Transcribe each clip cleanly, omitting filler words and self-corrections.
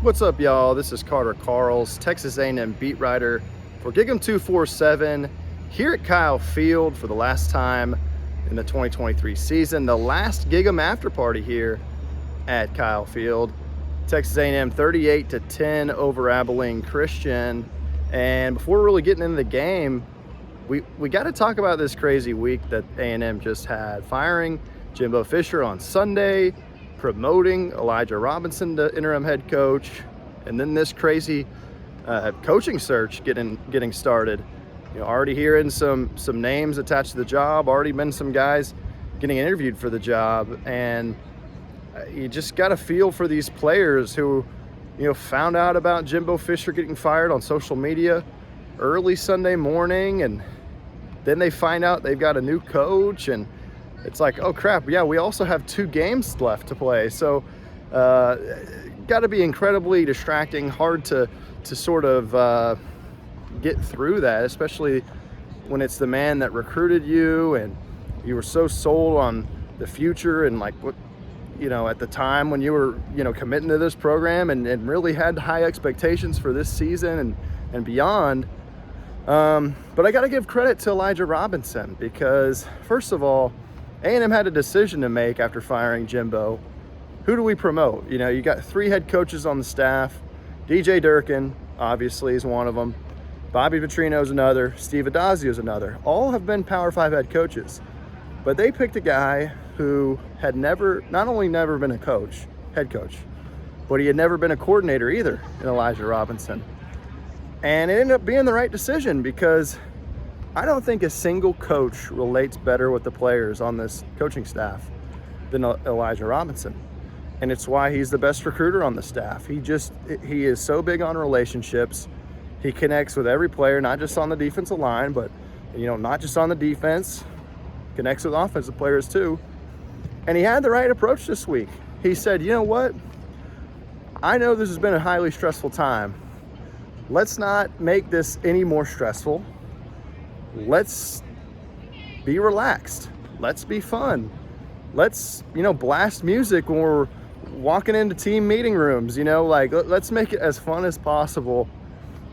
What's up, y'all? This is Carter Karels, Texas A&M beat writer for GigEm 247 here at Kyle Field for the last time in the 2023 season. The last GigEm after party here at Kyle Field. Texas A&M 38-10 over Abilene Christian. And before really getting into the game, we got to talk about this crazy week that A&M just had. Firing Jimbo Fisher on Sunday, promoting Elijah Robinson to interim head coach, and then this crazy coaching search getting started. You know, already hearing some names attached to the job, already been some guys getting interviewed for the job, and you just got a feel for these players who, you know, found out about Jimbo Fisher getting fired on social media early Sunday morning, and then they find out they've got a new coach, and it's like, oh crap, yeah, we also have 2 games left to play. So got to be incredibly distracting, hard to sort of get through that, especially when it's the man that recruited you and you were so sold on the future and like what, you know, at the time when you were, you know, committing to this program and really had high expectations for this season and beyond. But I got to give credit to Elijah Robinson because, first of all, A&M had a decision to make after firing Jimbo. Who do we promote? You know, you got 3 head coaches on the staff. DJ Durkin, obviously, is one of them. Bobby Petrino's another. Steve Adazio's another. All have been Power 5 head coaches. But they picked a guy who had not only never been a head coach, but he had never been a coordinator either in Elijah Robinson. And it ended up being the right decision because I don't think a single coach relates better with the players on this coaching staff than Elijah Robinson. And it's why he's the best recruiter on the staff. He is so big on relationships. He connects with every player, not just on the defensive line, but, you know, not just on the defense, connects with offensive players too. And he had the right approach this week. He said, you know what? I know this has been a highly stressful time. Let's not make this any more stressful. Let's be relaxed. Let's be fun. Let's, you know, blast music when we're walking into team meeting rooms, you know, like let's make it as fun as possible.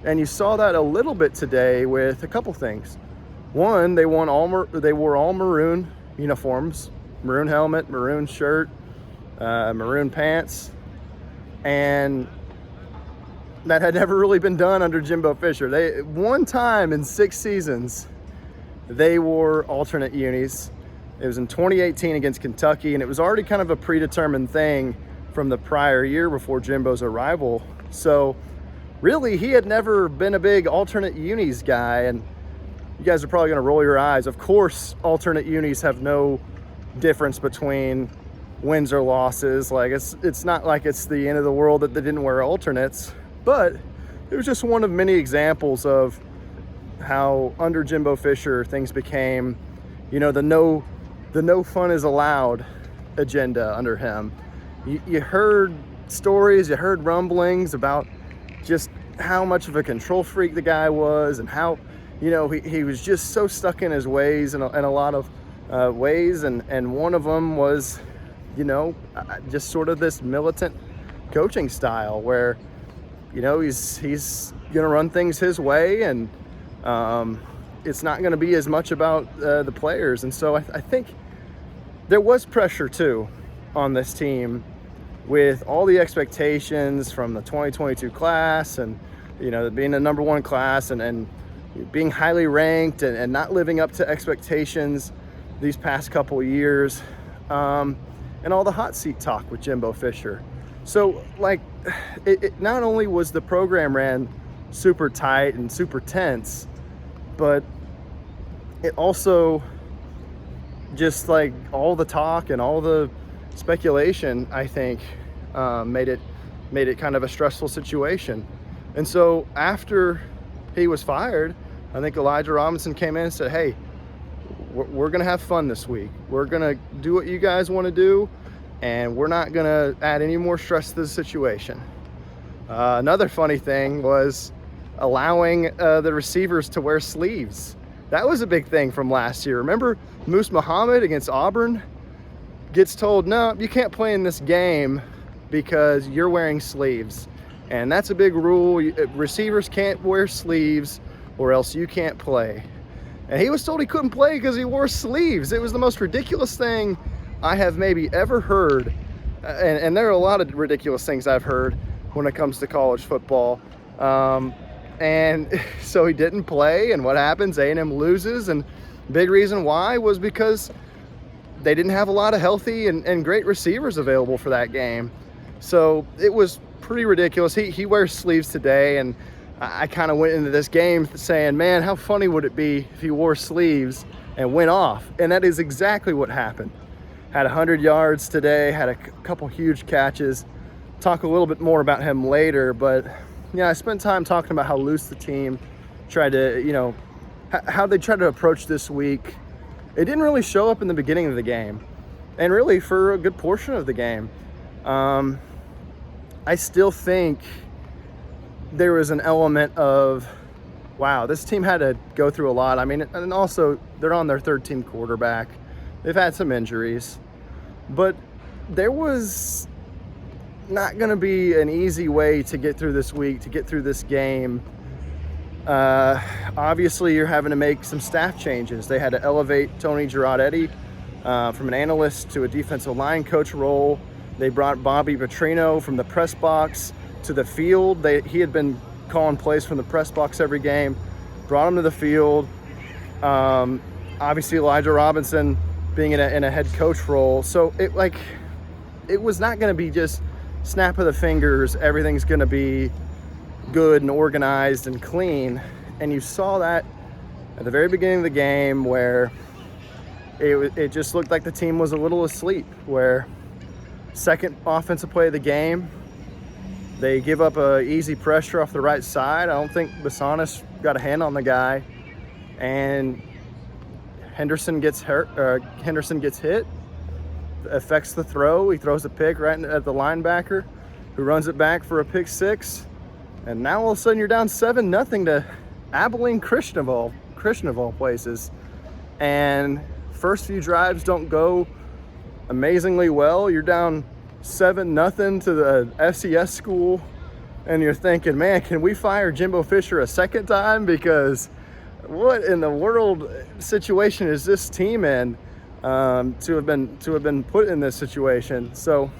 And you saw that a little bit today with a couple things. One, they wore all maroon uniforms, maroon helmet, maroon shirt, maroon pants, and that had never really been done under Jimbo Fisher. One time in 6 seasons, they wore alternate unis. It was in 2018 against Kentucky, and it was already kind of a predetermined thing from the prior year before Jimbo's arrival. So really, he had never been a big alternate unis guy, and you guys are probably going to roll your eyes. Of course, alternate unis have no difference between wins or losses. Like it's not like it's the end of the world that they didn't wear alternates. But it was just one of many examples of how under Jimbo Fisher things became, you know, the no fun is allowed agenda under him. You heard stories, you heard rumblings about just how much of a control freak the guy was and how, you know, he was just so stuck in his ways in a lot of ways. And one of them was, you know, just sort of this militant coaching style where, you know, he's going to run things his way, and it's not going to be as much about the players. And so I think there was pressure, too, on this team with all the expectations from the 2022 class and, you know, being the number 1 class and being highly ranked and not living up to expectations these past couple of years, and all the hot seat talk with Jimbo Fisher. So, like, it not only was the program ran super tight and super tense, but it also just, like, all the talk and all the speculation, I think, made it kind of a stressful situation. And so after he was fired, I think Elijah Robinson came in and said, hey, we're going to have fun this week. We're going to do what you guys want to do, and we're not going to add any more stress to the situation. Another funny thing was allowing the receivers to wear sleeves. That was a big thing from last year. Remember Moose Muhammad against Auburn gets told, no, you can't play in this game because you're wearing sleeves. And that's a big rule. Receivers can't wear sleeves or else you can't play. And he was told he couldn't play because he wore sleeves. It was the most ridiculous thing I have maybe ever heard. And there are a lot of ridiculous things I've heard when it comes to college football. And so he didn't play, and what happens? A&M loses, and big reason why was because they didn't have a lot of healthy and great receivers available for that game. So it was pretty ridiculous. He wears sleeves today, and I kind of went into this game saying, man, how funny would it be if he wore sleeves and went off? And that is exactly what happened. Had 100 yards today, had a couple huge catches. Talk a little bit more about him later, but yeah, I spent time talking about how loose the team tried to, how they tried to approach this week. It didn't really show up in the beginning of the game, and really for a good portion of the game. I still think there was an element of, wow, this team had to go through a lot. I mean, and also they're on their third team quarterback. They've had some injuries, but there was not going to be an easy way to get through this week, to get through this game. Obviously, you're having to make some staff changes. They had to elevate Tony Girardetti from an analyst to a defensive line coach role. They brought Bobby Petrino from the press box to the field. He had been calling plays from the press box every game, brought him to the field. Obviously, Elijah Robinson being in a head coach role. So it was not going to be just snap of the fingers, everything's going to be good and organized and clean. And you saw that at the very beginning of the game, where it just looked like the team was a little asleep, where second offensive play of the game, they give up a easy pressure off the right side. I don't think Basanis got a hand on the guy, and Henderson gets hit, affects the throw. He throws a pick right at the linebacker, who runs it back for a pick six. And now all of a sudden you're down 7-0 to Abilene Christian of all places. And first few drives don't go amazingly well. You're down 7-0 to the FCS school, and you're thinking, man, can we fire Jimbo Fisher a second time? Because what in the world situation is this team in? To have been put in this situation. So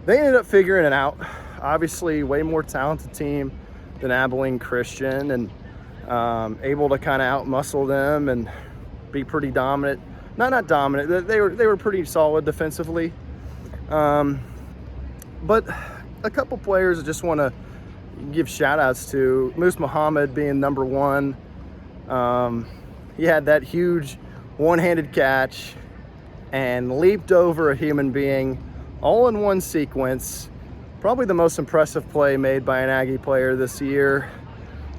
they ended up figuring it out. Obviously, way more talented team than Abilene Christian, and able to kind of outmuscle them and be pretty dominant. Not dominant. They were pretty solid defensively. But a couple players I just want to give shout outs to. Moose Muhammad being number one. He had that huge one-handed catch and leaped over a human being all in one sequence. Probably the most impressive play made by an Aggie player this year.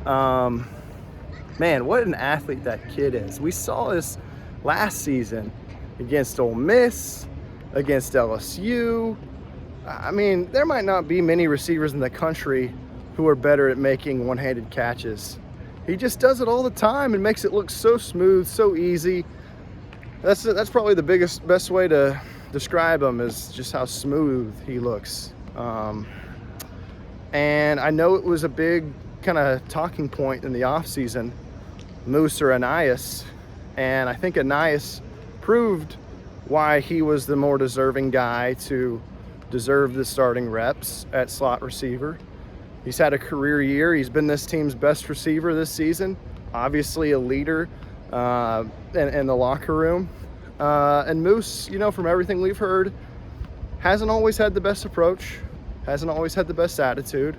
Man, what an athlete that kid is. We saw this last season against Ole Miss, against LSU. I mean, there might not be many receivers in the country who are better at making one-handed catches. He just does it all the time and makes it look so smooth, so easy. That's probably the best way to describe him, is just how smooth he looks. And I know it was a big kind of talking point in the offseason, Moose or Anias. And I think Anias proved why he was the more deserving guy to deserve the starting reps at slot receiver. He's had a career year. He's been this team's best receiver this season. Obviously a leader in the locker room. And Moose, from everything we've heard, hasn't always had the best approach, hasn't always had the best attitude,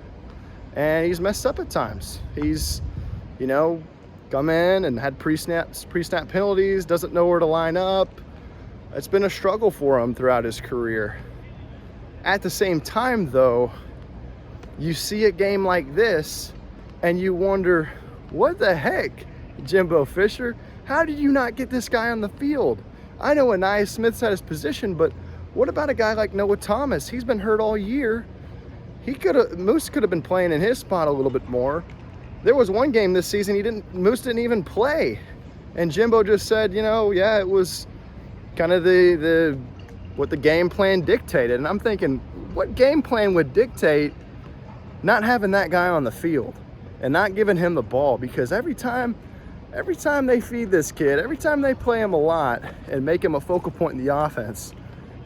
and he's messed up at times. He's, come in and had pre-snap penalties, doesn't know where to line up. It's been a struggle for him throughout his career. At the same time, though, you see a game like this and you wonder, what the heck, Jimbo Fisher? How did you not get this guy on the field? I know Anias Smith's at his position, but what about a guy like Noah Thomas? He's been hurt all year. Moose could have been playing in his spot a little bit more. There was one game this season Moose didn't even play. And Jimbo just said, it was kind of what the game plan dictated. And I'm thinking, what game plan would dictate not having that guy on the field and not giving him the ball, because every time they feed this kid, every time they play him a lot and make him a focal point in the offense,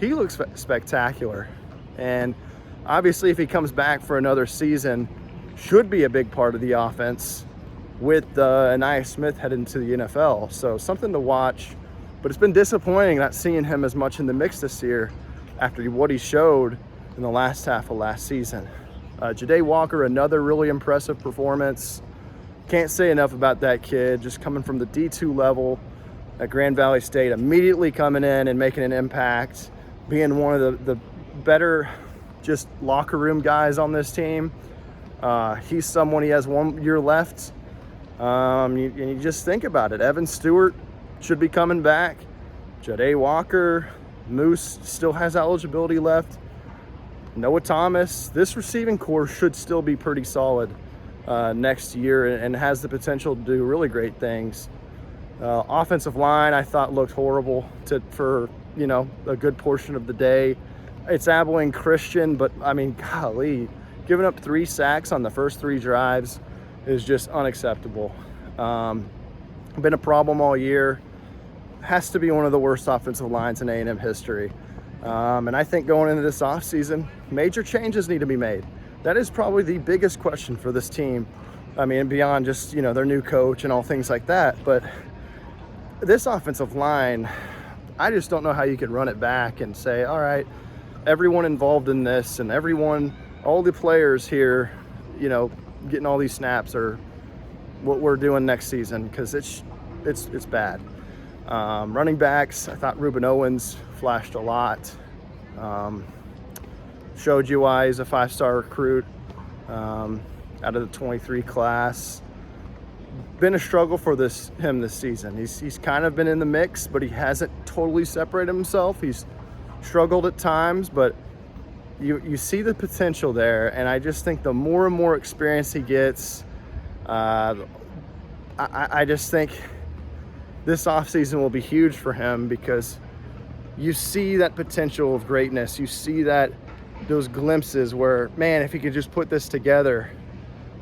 he looks spectacular. And obviously, if he comes back for another season, should be a big part of the offense with Aniyah Smith heading to the NFL. So something to watch. But it's been disappointing not seeing him as much in the mix this year after what he showed in the last half of last season. Ja'Day Walker, another really impressive performance. Can't say enough about that kid, just coming from the D2 level at Grand Valley State, immediately coming in and making an impact, being one of the better just locker room guys on this team. He's someone, he has 1 year left. You just think about it. Evan Stewart should be coming back. Ja'Day Walker, Moose still has eligibility left. Noah Thomas. This receiving core should still be pretty solid next year and has the potential to do really great things. Offensive line, I thought, looked horrible for a good portion of the day. It's Abilene Christian, but I mean, golly, giving up 3 sacks on the first 3 drives is just unacceptable. Been a problem all year. Has to be one of the worst offensive lines in A&M history. And I think going into this offseason, major changes need to be made. That is probably the biggest question for this team. I mean, beyond just, their new coach and all things like that. But this offensive line, I just don't know how you could run it back and say, all right, everyone involved in this and all the players here, getting all these snaps are what we're doing next season, because it's bad. Running backs, I thought Ruben Owens flashed a lot. Showed you why he's a 5-star recruit out of the 23 class. Been a struggle for him this season. He's kind of been in the mix, but he hasn't totally separated himself. He's struggled at times, but you see the potential there, and I just think the more and more experience he gets, I just think this offseason will be huge for him, because you see that potential of greatness. You see those glimpses where, man, if he could just put this together,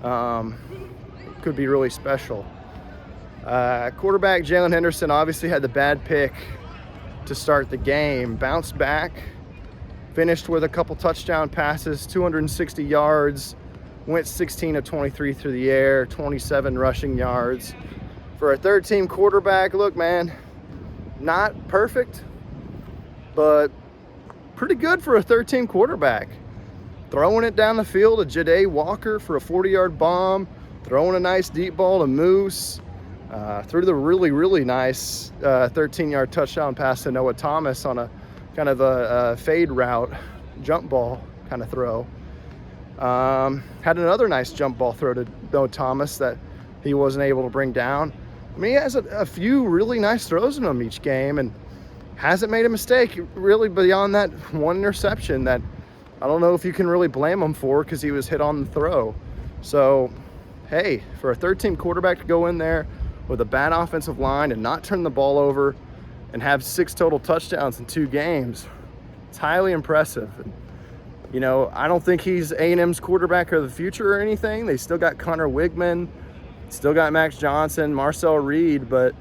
it could be really special. Quarterback Jalen Henderson obviously had the bad pick to start the game. Bounced back, finished with a couple touchdown passes, 260 yards, went 16 of 23 through the air, 27 rushing yards. For a third-team quarterback, look, man, not perfect, but pretty good for a third-team quarterback. Throwing it down the field to Ja'Day Walker for a 40-yard bomb, throwing a nice deep ball to Moose, threw the really, really nice 13-yard touchdown pass to Noah Thomas on a kind of a fade route, jump ball kind of throw. Had another nice jump ball throw to Noah Thomas that he wasn't able to bring down. I mean, he has a few really nice throws in him each game and hasn't made a mistake really beyond that one interception that I don't know if you can really blame him for, because he was hit on the throw. So, hey, for a third-team quarterback to go in there with a bad offensive line and not turn the ball over and have 6 total touchdowns in 2 games, it's highly impressive. And, I don't think he's A&M's quarterback of the future or anything. They still got Connor Wigman, still got Max Johnson, Marcel Reed, but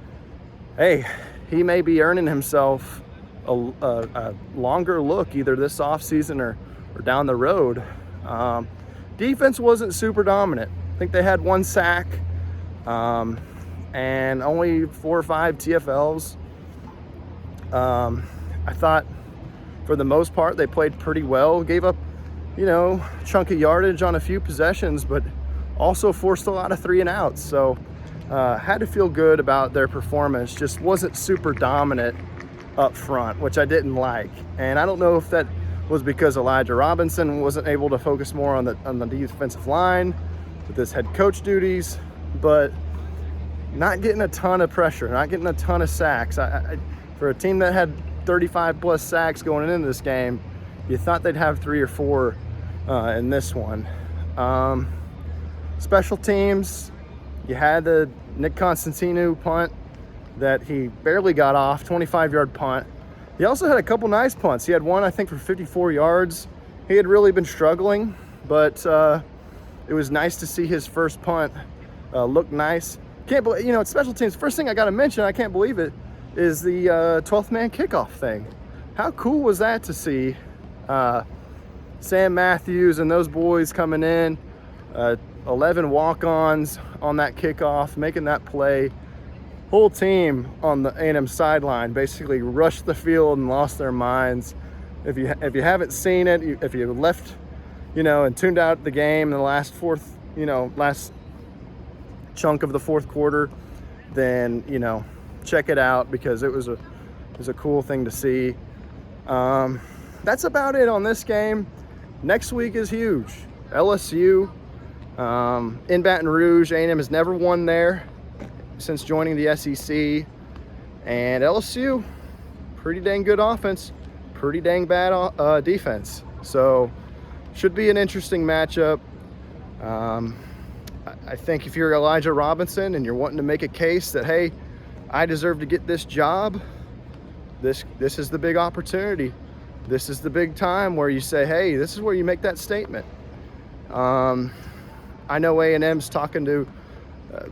hey, he may be earning himself a longer look either this offseason or down the road. Defense wasn't super dominant. I think they had 1 sack and only 4 or 5 TFLs. I thought for the most part they played pretty well. Gave up, chunky yardage on a few possessions, but also forced a lot of 3 and outs. So had to feel good about their performance. Just wasn't super dominant up front, which I didn't like. And I don't know if that was because Elijah Robinson wasn't able to focus more on the defensive line with his head coach duties, but not getting a ton of pressure, not getting a ton of sacks. For a team that had 35 plus sacks going into this game, you thought they'd have 3 or 4 in this one. Special teams, you had the Nick Constantino punt that he barely got off, 25-yard punt. He also had a couple nice punts. He had one, I think, for 54 yards. He had really been struggling, but It was nice to see his first punt look nice. Can't believe, it's special teams. First thing I got to mention, I can't believe it, is the 12th man kickoff thing. How cool was that to see Sam Matthews and those boys coming in, 11 walk-ons on that kickoff, making that play. Whole team on the A&M sideline basically rushed the field and lost their minds. If you haven't seen it, if you left, and tuned out the game in the last chunk of the fourth quarter, then check it out, because it was a cool thing to see. That's about it on this game. Next week is huge. LSU in Baton Rouge. A&M has never won there since joining the SEC, and LSU, pretty dang good offense, pretty dang bad defense. So should be an interesting matchup. I think if you're Elijah Robinson and you're wanting to make a case that, hey, I deserve to get this job, this is the big opportunity. This is the big time where you say, hey, this is where you make that statement. I know A&M's talking to a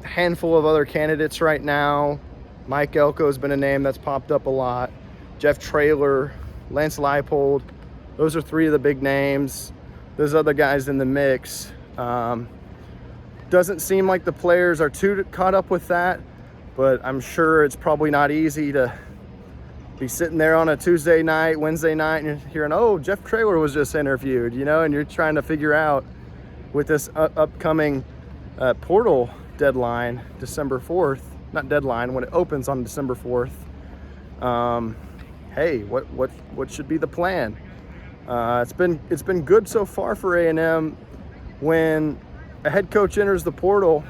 handful of other candidates right now. Mike Elko has been a name that's popped up a lot. Jeff Traylor, Lance Leipold. Those are three of the big names. There's other guys in the mix. Doesn't seem like the players are too caught up with that, but I'm sure it's probably not easy to be sitting there on a Tuesday night, Wednesday night, and you're hearing, oh, Jeff Traylor was just interviewed, and you're trying to figure out with this upcoming portal deadline, December 4th, not deadline, when it opens on December 4th. Hey, what should be the plan? It's been good so far for A&M. When a head coach enters the portal,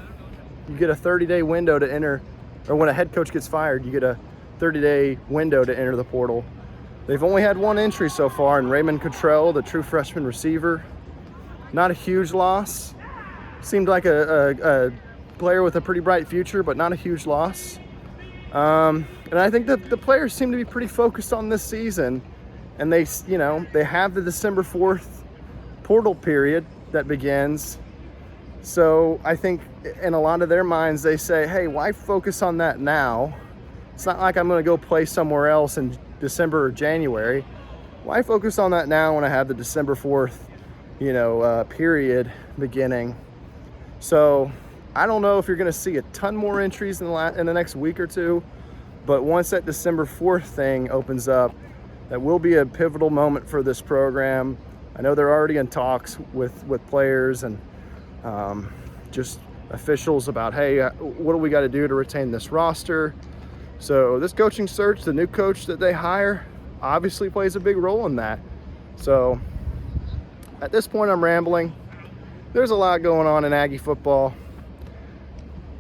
you get a 30-day window to enter, or when a head coach gets fired, you get a 30-day window to enter the portal. They've only had one entry so far, and Raymond Cottrell, the true freshman receiver. Not a huge loss. Seemed like a player with a pretty bright future, but not a huge loss. And I think that the players seem to be pretty focused on this season, and they have the December 4th portal period that begins. So I think in a lot of their minds, they say, hey, why focus on that now? It's not like I'm going to go play somewhere else in December or January. Why focus on that now when I have the December 4th, period beginning? So I don't know if you're going to see a ton more entries in the next week or two, but once that December 4th thing opens up, that will be a pivotal moment for this program. I know they're already in talks with players and just officials about, hey, what do we got to do to retain this roster? So this coaching search, the new coach that they hire, obviously plays a big role in that. So at this point, I'm rambling. There's a lot going on in Aggie football.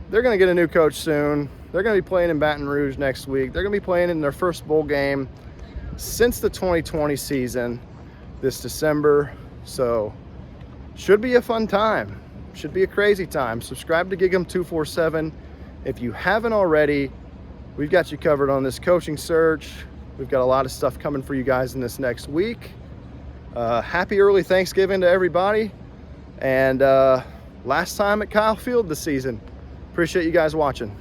They're going to get a new coach soon. They're going to be playing in Baton Rouge next week. They're going to be playing in their first bowl game since the 2020 season this December. So should be a fun time. Should be a crazy time. Subscribe to GigEm 247 if you haven't already. We've got you covered on this coaching search. We've got a lot of stuff coming for you guys in this next week. Happy early Thanksgiving to everybody. And last time at Kyle Field this season. Appreciate you guys watching.